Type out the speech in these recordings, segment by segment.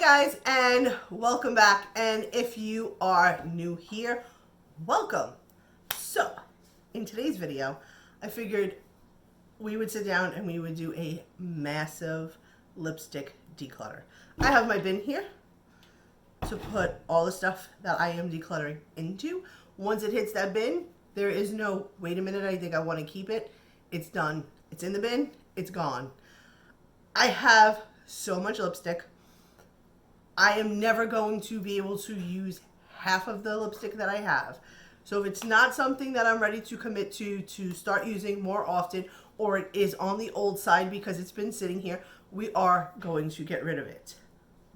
guys, and welcome back. And if you are new here, welcome. So in today's video, I figured we would sit down and we would do a massive lipstick declutter. I have my bin here to put all the stuff that I am decluttering into. Once it hits that bin, there is no wait a minute, I think I want to keep it. It's done. It's in the bin. It's gone. I have so much lipstick. I am never going to be able to use half of the lipstick that I have. So if it's not something that I'm ready to commit to start using more often, or it is on the old side because it's been sitting here, we are going to get rid of it.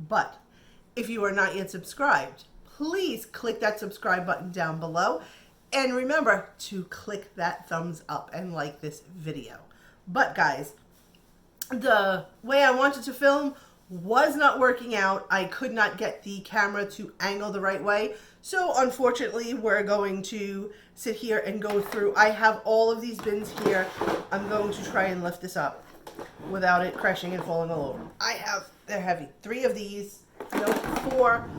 But if you are not yet subscribed, please click that subscribe button down below. And remember to click that thumbs up and like this video. But guys, the way I wanted to film was not working out. I could not get the camera to angle the right way. So unfortunately, we're going to sit here and go through. I have all of these bins here. I'm going to try and lift this up without it crashing and falling all over. They're heavy. 3 of these, no, 4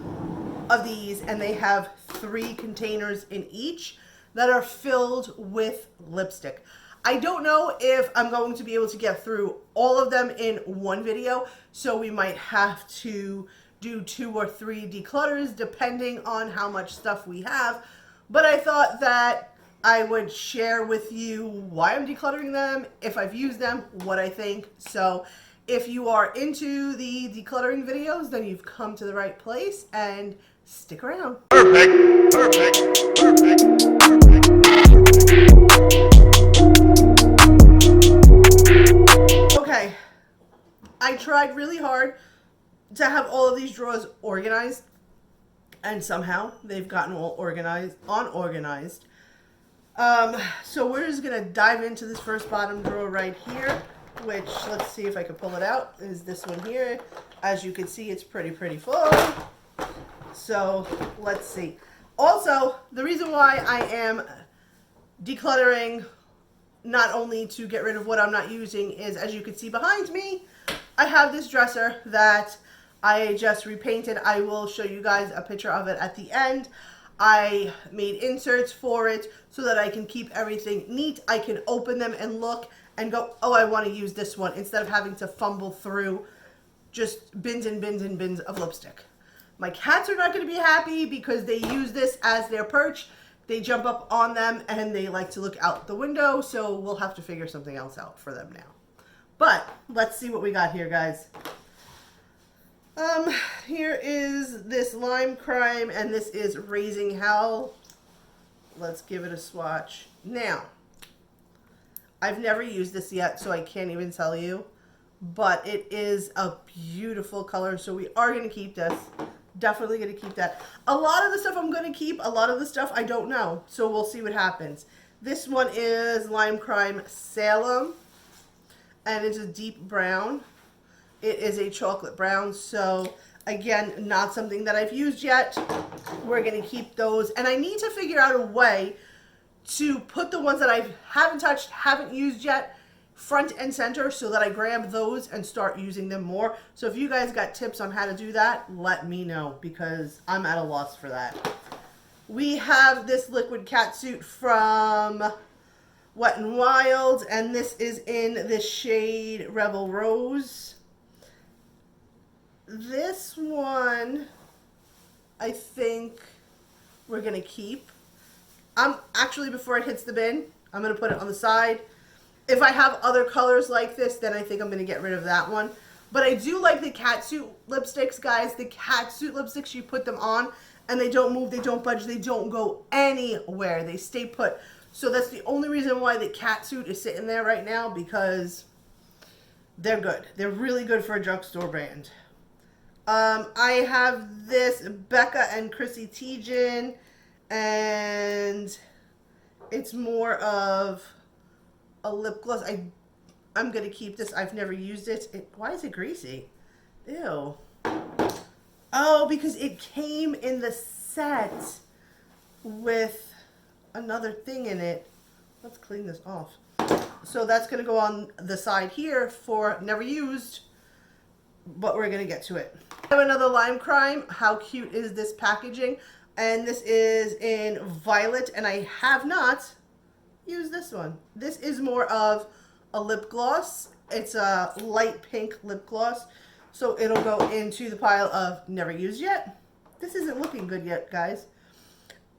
of these, and they have 3 containers in each that are filled with lipstick. I don't know if I'm going to be able to get through all of them in one video, so we might have to do 2 or 3 declutters depending on how much stuff we have. But I thought that I would share with you why I'm decluttering them, if I've used them, what I think. So if you are into the decluttering videos, then you've come to the right place, and stick around. Perfect, perfect, perfect, perfect. Okay, I tried really hard to have all of these drawers organized, and somehow they've gotten all unorganized. So we're just gonna dive into this first bottom drawer right here, which, let's see if I can pull it out, is this one here. As you can see, it's pretty full. So let's see. Also, the reason why I am decluttering, not only to get rid of what I'm not using, is, as you can see behind me, I have this dresser that I just repainted. I will show you guys a picture of it at the end. I made inserts for it so that I can keep everything neat. I can open them and look and go, oh, I want to use this one, instead of having to fumble through just bins and bins and bins of lipstick. My cats are not going to be happy because they use this as their perch. They jump up on them and they like to look out the window, so we'll have to figure something else out for them now. But let's see what we got here, guys. Here is this Lime Crime, and this is Raising Hell. Let's give it a swatch. Now, I've never used this yet, so I can't even tell you, but it is a beautiful color, so we are going to keep this. Definitely going to keep that. A lot of the stuff I'm going to keep. A lot of the stuff I don't know. So we'll see what happens. This one is Lime Crime Salem. And it's a deep brown. It is a chocolate brown. So again, not something that I've used yet. We're going to keep those. And I need to figure out a way to put the ones that I haven't touched, haven't used yet, front and center, so that I grab those and start using them more. So if you guys got tips on how to do that, let me know, because I'm at a loss for that. We have this liquid catsuit from Wet n Wild, and this is in the shade Rebel Rose. This one, I think we're gonna keep. Actually, before it hits the bin, I'm gonna put it on the side. If I have other colors like this, then I think I'm going to get rid of that one. But I do like the catsuit lipsticks, guys. The catsuit lipsticks, you put them on and they don't move, they don't budge, they don't go anywhere. They stay put. So that's the only reason why the catsuit is sitting there right now, because they're good. They're really good for a drugstore brand. I have this Becca and Chrissy Teigen, and it's more of a lip gloss. I'm going to keep this. I've never used it. Why is it greasy? Ew. Oh, because it came in the set with another thing in it. Let's clean this off. So that's going to go on the side here for never used. but we're gonna get to it. I have another Lime Crime. How cute is this packaging? And this is in Violet, and I have not used this one. This is more of a lip gloss. It's a light pink lip gloss, so it'll go into the pile of never used yet. This isn't looking good yet, guys.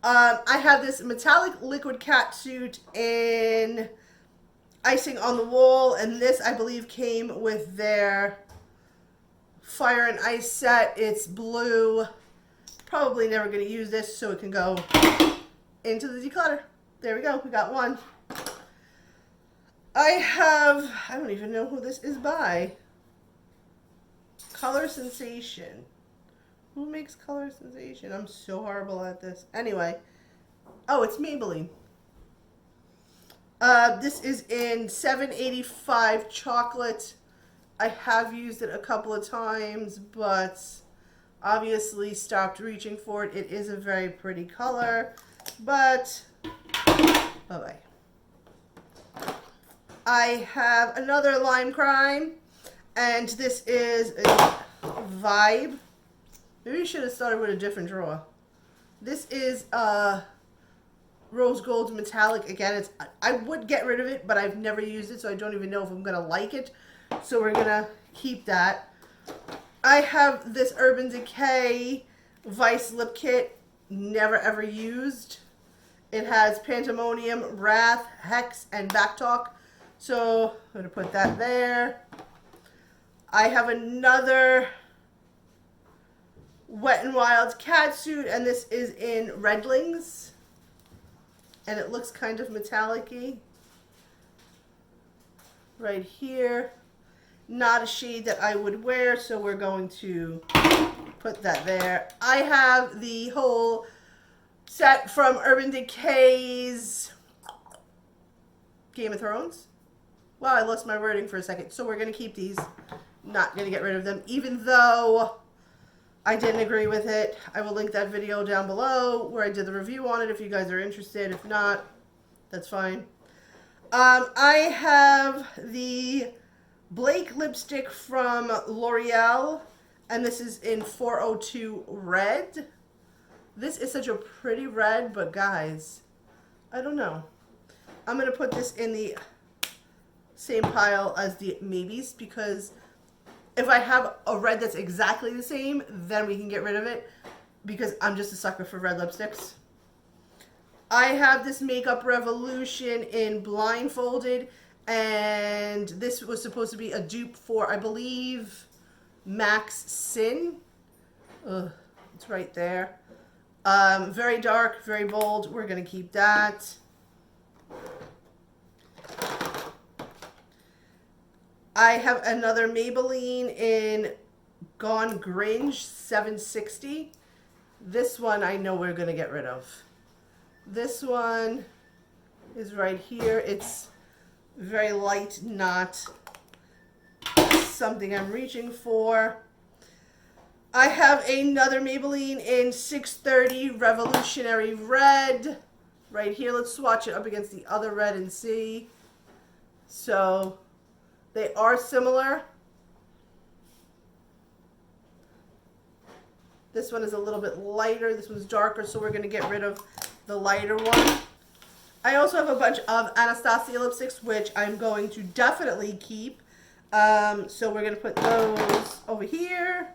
I have this metallic liquid catsuit in Icing on the Wall, and this, I believe, came with their Fire and Ice set. It's blue. Probably never going to use this, so it can go into the declutter. There we go. We got one. I don't even know who this is by. Color Sensation. Who makes Color Sensation? I'm so horrible at this. Anyway. Oh, it's Maybelline. This is in 785 chocolate. I have used it a couple of times, but obviously stopped reaching for it. It is a very pretty color, but bye-bye. I have another Lime Crime, and this is a Vibe. Maybe you should have started with a different drawer. This is Rose Gold Metallic. Again, I would get rid of it, but I've never used it, so I don't even know if I'm going to like it. So we're going to keep that. I have this Urban Decay Vice Lip Kit. Never ever used. It has Pandemonium, Wrath, Hex, and Backtalk. So I'm going to put that there. I have another Wet n Wild catsuit, and this is in Redlings. And it looks kind of metallic-y. Right here. Not a shade that I would wear, so we're going to put that there. I have the whole set from Urban Decay's Game of Thrones. Wow, I lost my wording for a second. So we're going to keep these. Not going to get rid of them, even though I didn't agree with it. I will link that video down below where I did the review on it if you guys are interested. If not, that's fine. I have the Blake lipstick from L'Oreal, and this is in 402 Red. This is such a pretty red, but guys, I don't know. I'm going to put this in the same pile as the maybes, because if I have a red that's exactly the same, then we can get rid of it, because I'm just a sucker for red lipsticks. I have this Makeup Revolution in Blindfolded, and this was supposed to be a dupe for, I believe, Max Sin. Ugh, it's right there. Very dark, very bold. We're going to keep that. I have another Maybelline in Gone Gringe 760. This one I know we're going to get rid of. This one is right here. It's very light, not something I'm reaching for. I have another Maybelline in 630 Revolutionary Red. Right here. Let's swatch it up against the other red and see. So they are similar. This one is a little bit lighter. This one's darker, so we're going to get rid of the lighter one. I also have a bunch of Anastasia lipsticks, which I'm going to definitely keep. So we're going to put those over here.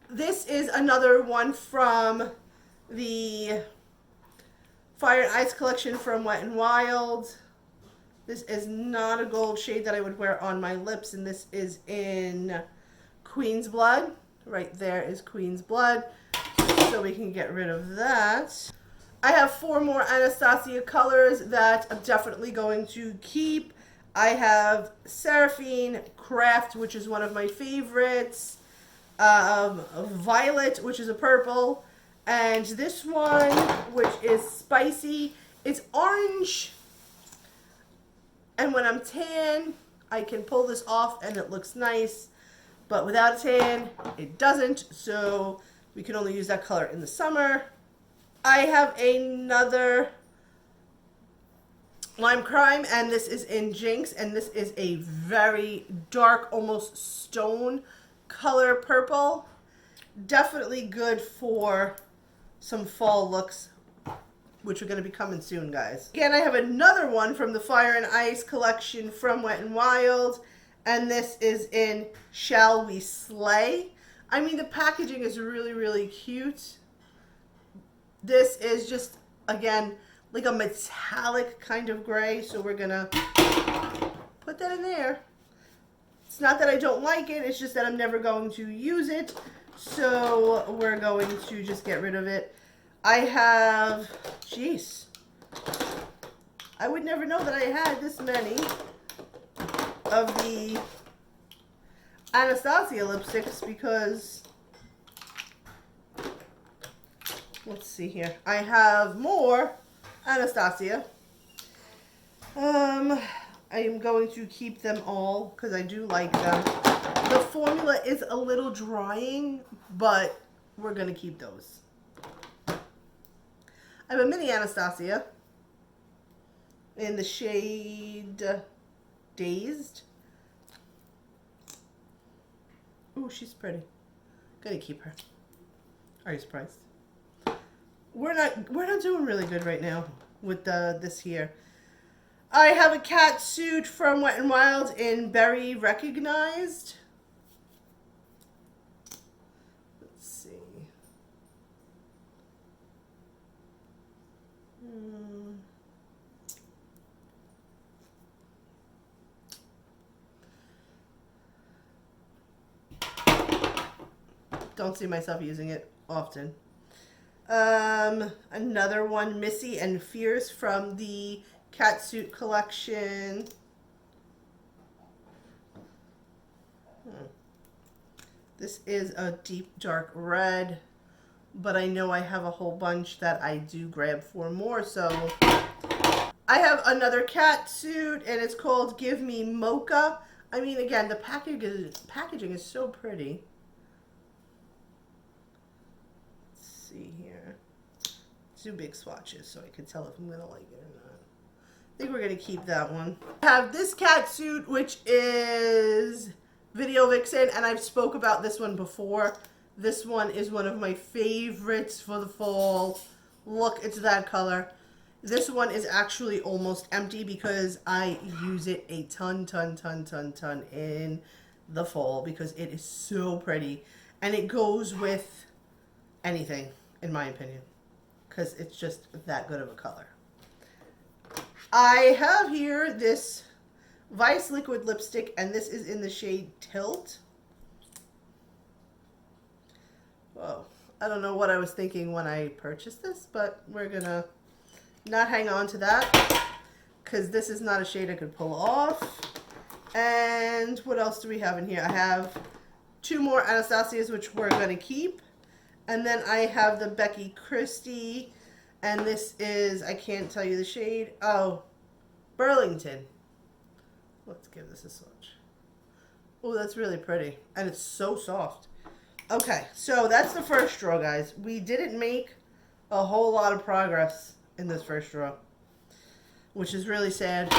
This is another one from the Fire and Ice collection from Wet n Wild. This is not a gold shade that I would wear on my lips, and this is in Queen's Blood. Right there is Queen's Blood, so we can get rid of that. I have 4 more Anastasia colors that I'm definitely going to keep. I have Seraphine, Craft, which is one of my favorites, Violet, which is a purple, and this one, which is Spicy. It's orange, and when I'm tan, I can pull this off and it looks nice, but without a tan, it doesn't, so we can only use that color in the summer. I have another Lime Crime, and this is in Jinx, and this is a very dark, almost stone color purple. Definitely good for some fall looks, which are going to be coming soon, guys. Again, I have another one from the Fire and Ice collection from Wet n Wild, and this is in Shall We Slay. I mean, the packaging is really, really cute. This is just, again, like a metallic kind of gray, so we're going to put that in there. It's not that I don't like it, it's just that I'm never going to use it, so we're going to just get rid of it. I have, jeez, I would never know that I had this many of the Anastasia lipsticks because, let's see here, I have more Anastasia. I am going to keep them all because I do like them. The formula is a little drying, but we're going to keep those. I have a mini Anastasia in the shade Dazed. Ooh, she's pretty. Gonna keep her. Are you surprised? We're not doing really good right now with this here. I have a cat suit from Wet n Wild in Berry Recognized. Let's see. Don't see myself using it often. Another one, Missy and Fierce from the Catsuit collection. This is a deep dark red, but I know I have a whole bunch that I do grab for more, so I have another catsuit and it's called Give Me Mocha. I mean, again, the packaging is so pretty. Let's see here. Two big swatches so I can tell if I'm going to like it or not. I think we're going to keep that one. I have this catsuit, which is Video Vixen, and I've spoke about this one before. This one is one of my favorites for the fall. Look, it's that color. This one is actually almost empty because I use it a ton in the fall because it is so pretty. And it goes with anything, in my opinion, because it's just that good of a color. I have here this Vice liquid lipstick, and this is in the shade Tilt. Whoa, I don't know what I was thinking when I purchased this, but we're gonna not hang on to that because this is not a shade I could pull off. And what else do we have in here? I have two more Anastasias, which we're gonna keep. And then I have the Becky Christie, and this is, I can't tell you the shade. Oh, Burlington. Let's give this a swatch. Oh, that's really pretty. And it's so soft. Okay, so that's the first draw, guys. We didn't make a whole lot of progress in this first draw, which is really sad.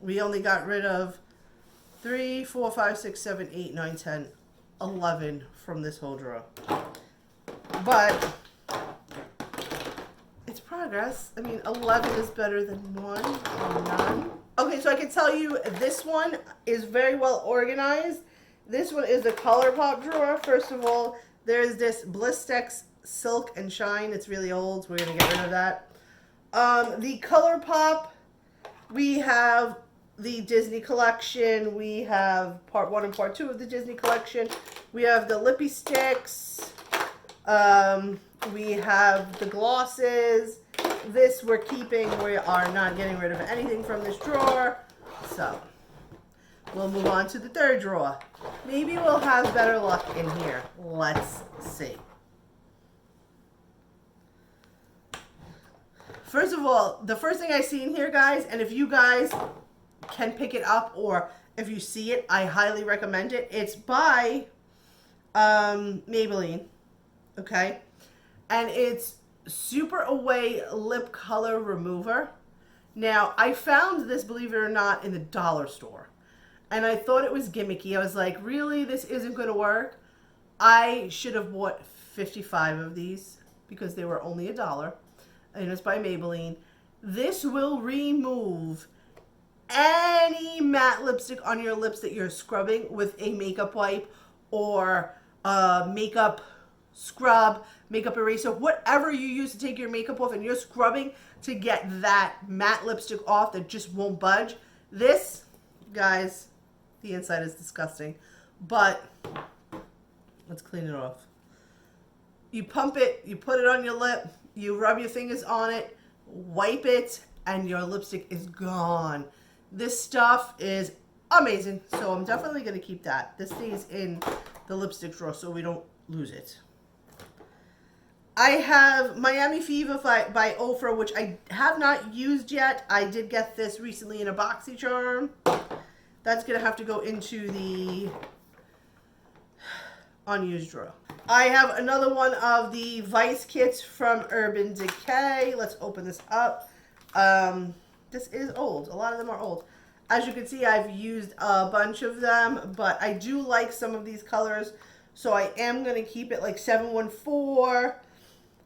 We only got rid of 3, 4, 5, 6, 7, 8, 9, 10, 11 from this whole draw. But it's progress. I mean, 11 is better than 1 or none. Okay, so I can tell you this one is very well organized. This one is the ColourPop drawer. First of all, there's this Blistex Silk and Shine. It's really old. We're going to get rid of that. The ColourPop, we have the Disney collection. We have part 1 and part 2 of the Disney collection. We have the Lippy Sticks. We have the glosses. This we're keeping. We are not getting rid of anything from this drawer. So we'll move on to the third drawer. Maybe we'll have better luck in here. Let's see. First of all, the first thing I see in here, guys, and if you guys can pick it up or if you see it, I highly recommend it. It's by Maybelline, okay? And it's Super Away Lip Color Remover. Now, I found this, believe it or not, in the dollar store. And I thought it was gimmicky. I was like, really? This isn't going to work? I should have bought 55 of these because they were only $1, and it's by Maybelline. This will remove any matte lipstick on your lips that you're scrubbing with a makeup wipe or a makeup scrub, makeup eraser, whatever you use to take your makeup off and you're scrubbing to get that matte lipstick off that just won't budge. This, guys, the inside is disgusting, but let's clean it off. You pump it, you put it on your lip, you rub your fingers on it, wipe it, and your lipstick is gone. This stuff is amazing, so I'm definitely going to keep that. This stays in the lipstick drawer so we don't lose it. I have Miami Fever by Ofra, which I have not used yet. I did get this recently in a BoxyCharm. That's going to have to go into the unused drawer. I have another one of the Vice kits from Urban Decay. Let's open this up. This is old. A lot of them are old. As you can see, I've used a bunch of them, but I do like some of these colors, so I am going to keep it, like 714.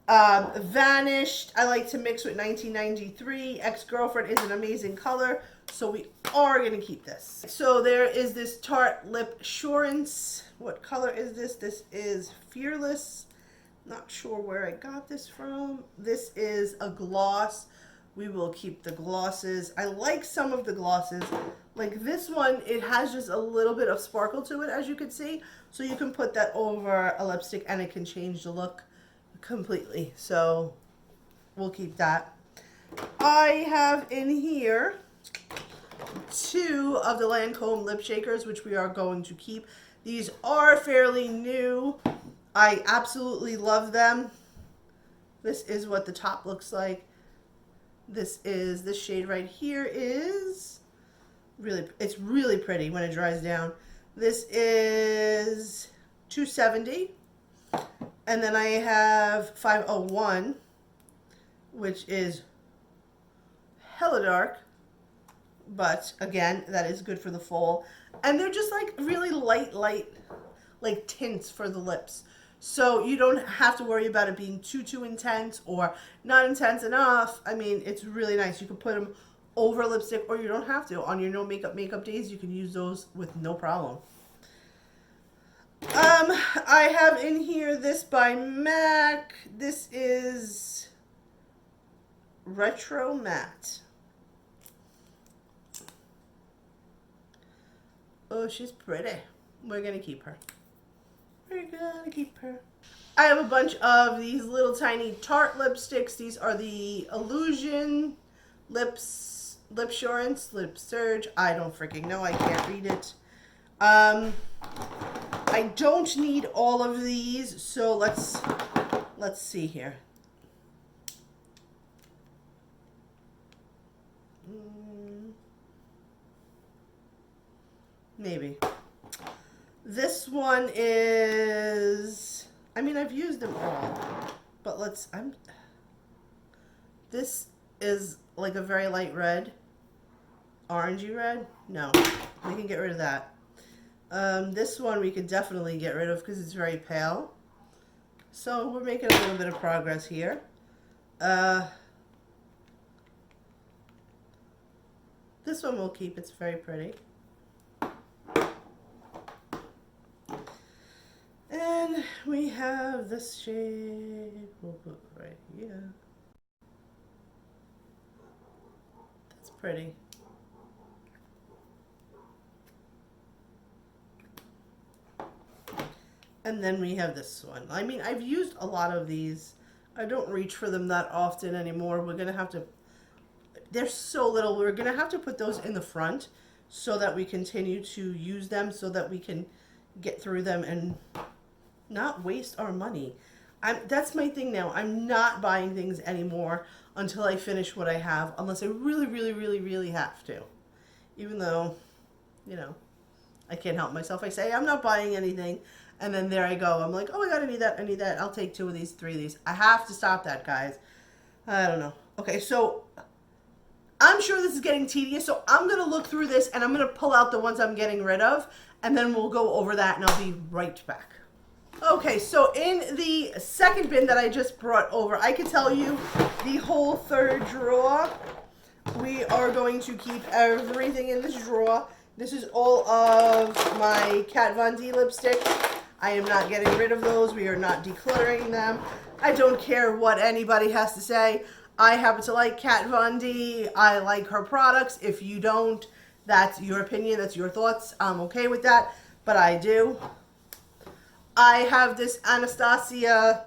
Vanished, I like to mix with 1993. Ex-Girlfriend is an amazing color, so we are going to keep this. So there is this Tarte Lip Assurance. What color is this? This is Fearless. Not sure where I got this from. This is a gloss. We will keep the glosses. I like some of the glosses. Like this one, it has just a little bit of sparkle to it, as you can see. So you can put that over a lipstick and it can change the look completely. So we'll keep that. I have in here 2 of the Lancome lip shakers, which we are going to keep. These are fairly new. I absolutely love them. This is what the top looks like. This shade right here is really, it's really pretty when it dries down. This is $2.70. And then I have 501, which is hella dark, but again, that is good for the fall. And they're just like really light, like tints for the lips. So you don't have to worry about it being too intense or not intense enough. I mean, it's really nice. You can put them over lipstick, or you don't have to. On your no makeup days, you can use those with no problem. I have in here this by MAC. This is Retro Matte. Oh, she's pretty. We're gonna keep her. We're gonna keep her. I have a bunch of these little tiny Tarte lipsticks. These are the Illusion Lip Assurance, Lip Surge. I don't freaking know. I can't read it. I don't need all of these, so let's see here. Maybe. This one is, I mean, I've used them all, but this is like a very light red, orangey red. No, we can get rid of that. This one we can definitely get rid of because it's very pale. So we're making a little bit of progress here. This one we'll keep, it's very pretty. And we have this shade, we'll put right here. That's pretty. And then we have this one. I mean, I've used a lot of these. I don't reach for them that often anymore. We're going to have to, they're so little, we're going to have to put those in the front so that we continue to use them, so that we can get through them and not waste our money. That's my thing now. I'm not buying things anymore until I finish what I have, unless I really have to. Even though, you know, I can't help myself. I say I'm not buying anything, and then there I go. I'm like, oh my god, I need that. I'll take 2 of these, 3 of these. I have to stop that, guys. I don't know. Okay, so I'm sure this is getting tedious, so I'm going to look through this, and I'm going to pull out the ones I'm getting rid of, and then we'll go over that, and I'll be right back. Okay, so in the second bin that I just brought over, I can tell you the whole third drawer, we are going to keep everything in this drawer. This is all of my Kat Von D lipsticks. I am not getting rid of those. We are not decluttering them. I don't care what anybody has to say. I happen to like Kat Von D. I like her products. If you don't, that's your opinion. That's your thoughts. I'm okay with that, but I do. I have this Anastasia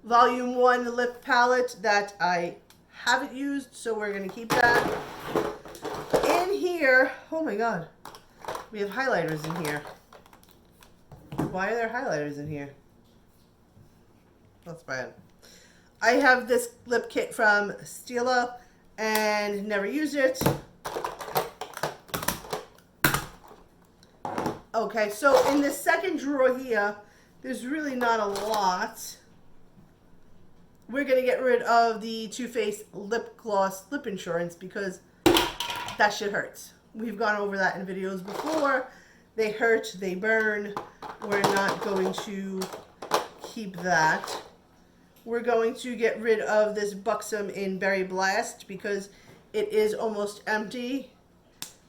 Volume 1 lip palette that I haven't used, so we're going to keep that. In here, oh my god, we have highlighters in here. Why are there highlighters in here? That's bad. I have this lip kit from Stila and never used it. Okay, so in this second drawer here, there's really not a lot. We're going to get rid of the Too Faced Lip Gloss Lip Insurance because that shit hurts. We've gone over that in videos before. They hurt, they burn. We're not going to keep that. We're going to get rid of this Buxom in Berry Blast because it is almost empty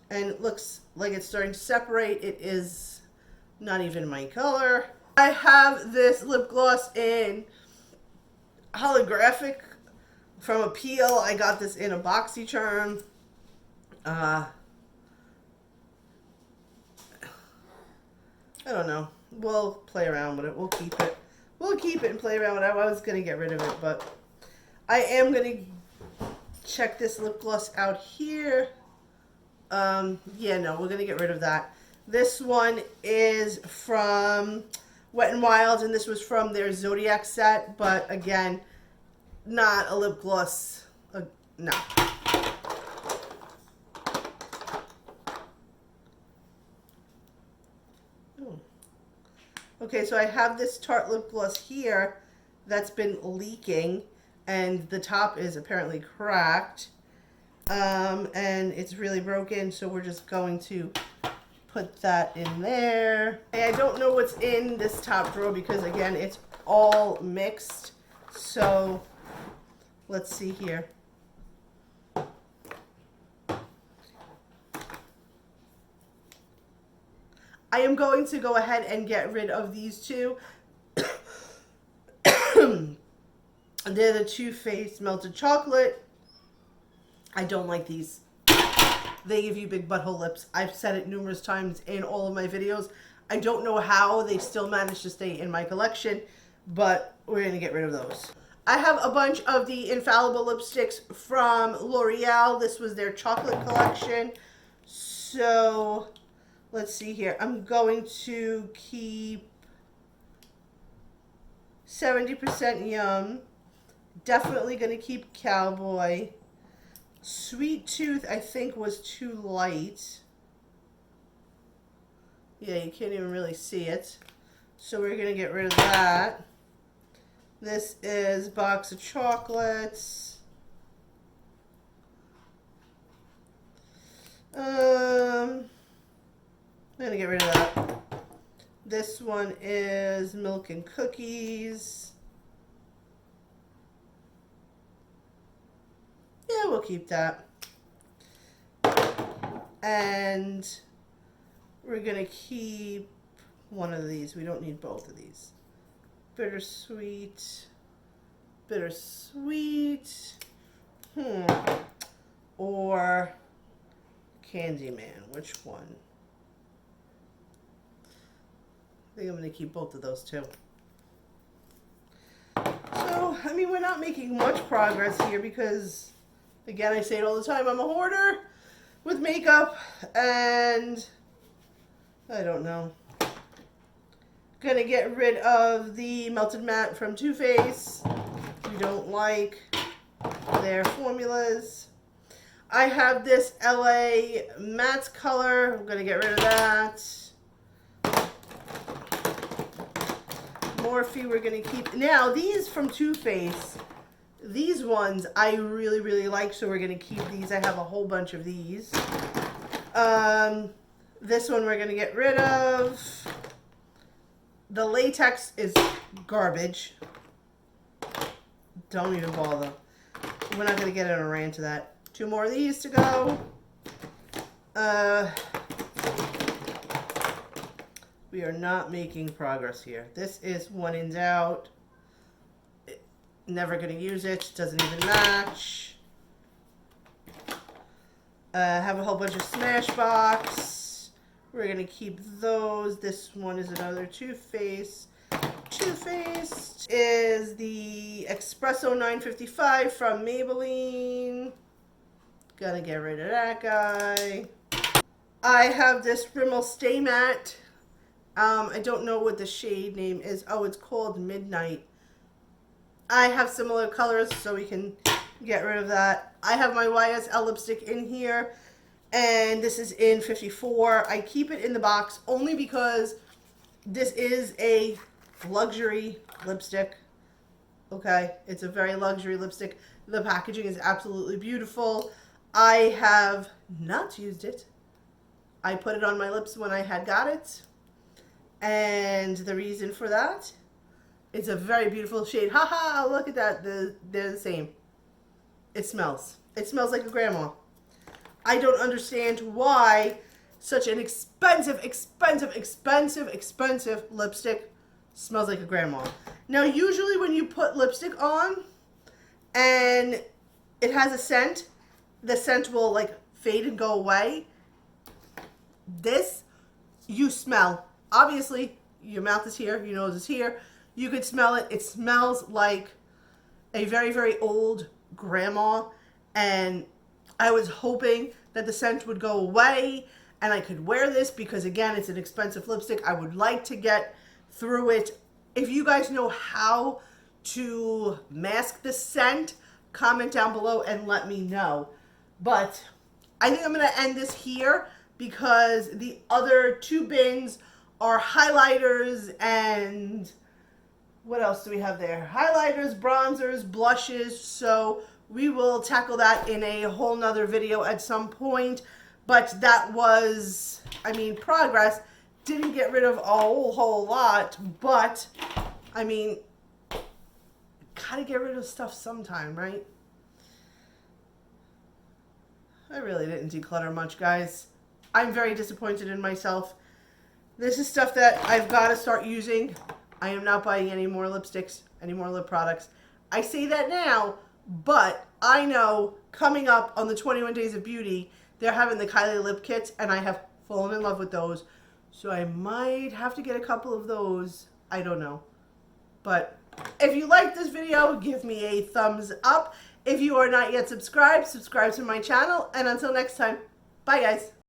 and it looks like it's starting to separate. It is not even my color. I have this lip gloss in Holographic from Appeal. I got this in a BoxyCharm. I don't know. We'll play around with it. We'll keep it. We'll keep it and play around with it. I was going to get rid of it, but I am going to check this lip gloss out here. Yeah, no, we're going to get rid of that. This one is from Wet n Wild, and this was from their Zodiac set, but again, not a lip gloss. No. Okay, so I have this Tarte lip gloss here that's been leaking, and the top is apparently cracked, and it's really broken, so we're just going to put that in there. And I don't know what's in this top drawer because, again, it's all mixed, so let's see here. I am going to go ahead and get rid of these two. They're the Too Faced Melted Chocolate. I don't like these. They give you big butthole lips. I've said it numerous times in all of my videos. I don't know how they still manage to stay in my collection, but we're going to get rid of those. I have a bunch of the Infallible lipsticks from L'Oreal. This was their chocolate collection. So let's see here. I'm going to keep 70% Yum. Definitely going to keep Cowboy. Sweet Tooth, I think, was too light. Yeah, you can't even really see it. So we're going to get rid of that. This is Box of Chocolates. I'm going to get rid of that. This one is Milk and Cookies. Yeah, we'll keep that. And we're going to keep one of these. We don't need both of these. Bittersweet. Bittersweet. Or Candyman. Which one? I think I'm going to keep both of those too. So, I mean, we're not making much progress here because, again, I say it all the time, I'm a hoarder with makeup, and I don't know. Gonna get rid of the Melted Matte from Too Faced. We don't like their formulas. I have this LA Matte color. I'm gonna get rid of that. Morphe we're gonna keep. Now, these from Too Faced, these ones I really, really like, so we're gonna keep these. I have a whole bunch of these. This one we're gonna get rid of. The latex is garbage. Don't even bother. We're not going to get in a rant to that. 2 more of these to go. We are not making progress here. This is when in doubt. Never going to use it. Doesn't even match. Have a whole bunch of Smashbox. We're going to keep those. This one is another Too Faced. Too Faced is the Espresso 955 from Maybelline. Gotta get rid of that guy. I have this Rimmel Stay Matte. I don't know what the shade name is. Oh, it's called Midnight. I have similar colors, so we can get rid of that. I have my YSL lipstick in here, and this is in 54. I keep it in the box only because this is a luxury lipstick. Okay, it's a very luxury lipstick. The packaging is absolutely beautiful. I have not used it. I put it on my lips when I had got it. And the reason for that, it's a very beautiful shade. Haha, look at that. They're the same. It smells. It smells like a grandma. I don't understand why such an expensive lipstick smells like a grandma. Now, usually when you put lipstick on and it has a scent, the scent will like fade and go away. This, you smell. Obviously, your mouth is here, your nose is here. You could smell it. It smells like a very old grandma. And I was hoping that the scent would go away and I could wear this because, again, it's an expensive lipstick. I would like to get through it. If you guys know how to mask the scent, comment down below and let me know. But I think I'm going to end this here because the other 2 bins are highlighters and what else do we have there? Highlighters, bronzers, blushes. So we will tackle that in a whole nother video at some point. But that was, I mean, progress. Didn't get rid of a whole lot, but I mean, gotta get rid of stuff sometime, right? I really didn't declutter much, guys. I'm very disappointed in myself. This is stuff that I've got to start using. I am not buying any more lipsticks, any more lip products. I say that now, but I know coming up on the 21 Days of Beauty, they're having the Kylie lip kits, and I have fallen in love with those. So I might have to get a couple of those. I don't know. But if you like this video, give me a thumbs up. If you are not yet subscribed, subscribe to my channel. And until next time, bye guys.